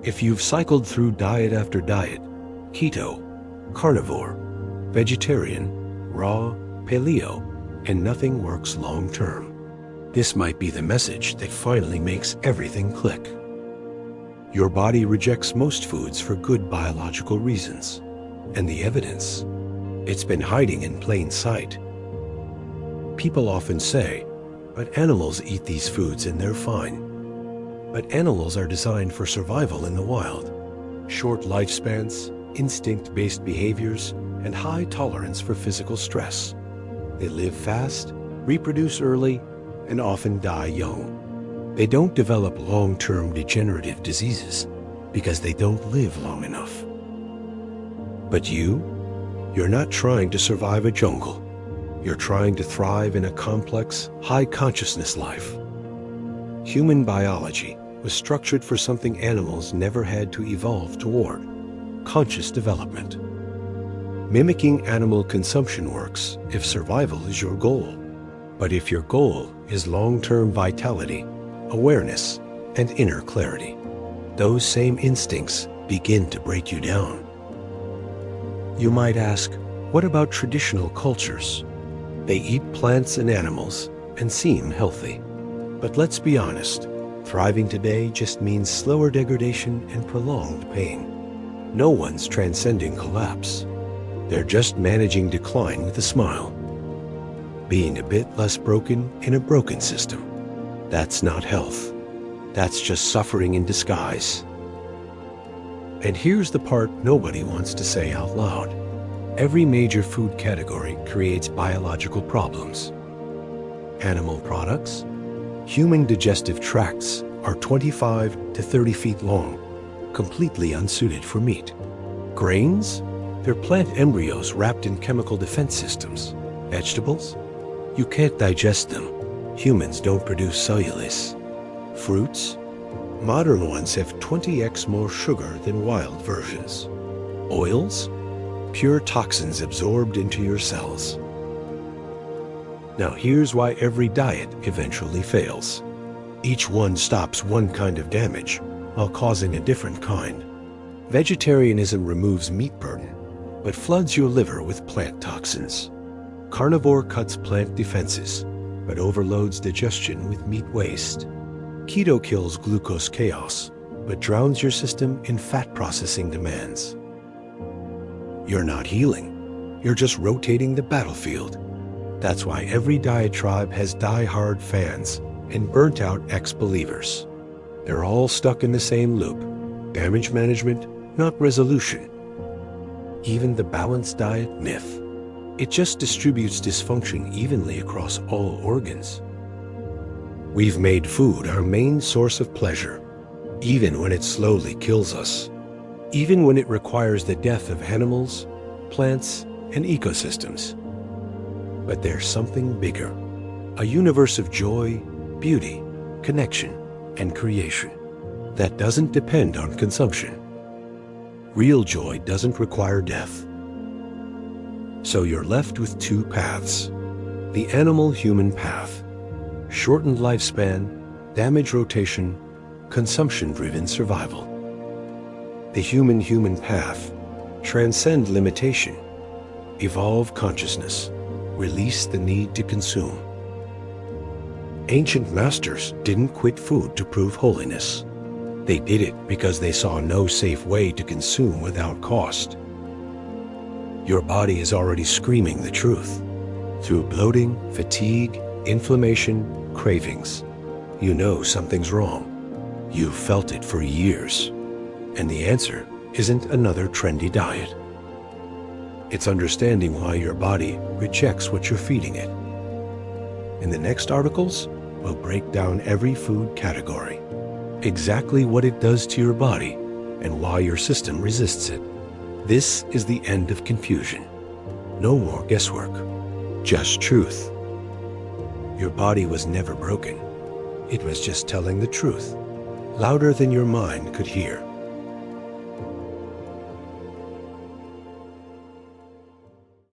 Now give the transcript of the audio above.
If you've cycled through diet after diet, keto, carnivore, vegetarian, raw, paleo, and nothing works long term, this might be the message that finally makes everything click. Your body rejects most foods for good biological reasons, and the evidence, it's been hiding in plain sight. People often say, but animals eat these foods and they're fine. But animals are designed for survival in the wild. Short lifespans, instinct-based behaviors, and high tolerance for physical stress. They live fast, reproduce early, and often die young. They don't develop long-term degenerative diseases because they don't live long enough. But you're not trying to survive a jungle. You're trying to thrive in a complex, high-consciousness life. Human biology was structured for something animals never had to evolve toward: conscious development. Mimicking animal consumption works if survival is your goal. But if your goal is long-term vitality, awareness, and inner clarity, those same instincts begin to break you down. You might ask, what about traditional cultures? They eat plants and animals and seem healthy. But let's be honest, thriving today just means slower degradation and prolonged pain. No one's transcending collapse. They're just managing decline with a smile. Being a bit less broken in a broken system. That's not health. That's just suffering in disguise. And here's the part nobody wants to say out loud. Every major food category creates biological problems. Animal products, human digestive tracts are 25 to 30 feet long, completely unsuited for meat. Grains? They're plant embryos wrapped in chemical defense systems. Vegetables? You can't digest them. Humans don't produce cellulose. Fruits? Modern ones have 20x more sugar than wild versions. Oils? Pure toxins absorbed into your cells. Now here's why every diet eventually fails. Each one stops one kind of damage while causing a different kind. Vegetarianism removes meat burden, but floods your liver with plant toxins. Carnivore cuts plant defenses, but overloads digestion with meat waste. Keto kills glucose chaos, but drowns your system in fat processing demands. You're not healing. You're just rotating the battlefield. That's why every diatribe has die-hard fans and burnt-out ex-believers. They're all stuck in the same loop. Damage management, not resolution. Even the balanced diet myth. It just distributes dysfunction evenly across all organs. We've made food our main source of pleasure, even when it slowly kills us. Even when it requires the death of animals, plants, and ecosystems. But there's something bigger. A universe of joy, beauty, connection, and creation that doesn't depend on consumption. Real joy doesn't require death. So you're left with two paths. The animal-human path. Shortened lifespan, damage rotation, consumption-driven survival. The human-human path. Transcend limitation. Evolve consciousness. Release the need to consume. Ancient masters didn't quit food to prove holiness. They did it because they saw no safe way to consume without cost. Your body is already screaming the truth. Through bloating, fatigue, inflammation, cravings. You know something's wrong. You've felt it for years. And the answer isn't another trendy diet. It's understanding why your body rejects what you're feeding it. In the next articles, we'll break down every food category, exactly what it does to your body, and why your system resists it. This is the end of confusion. No more guesswork, just truth. Your body was never broken. It was just telling the truth, louder than your mind could hear.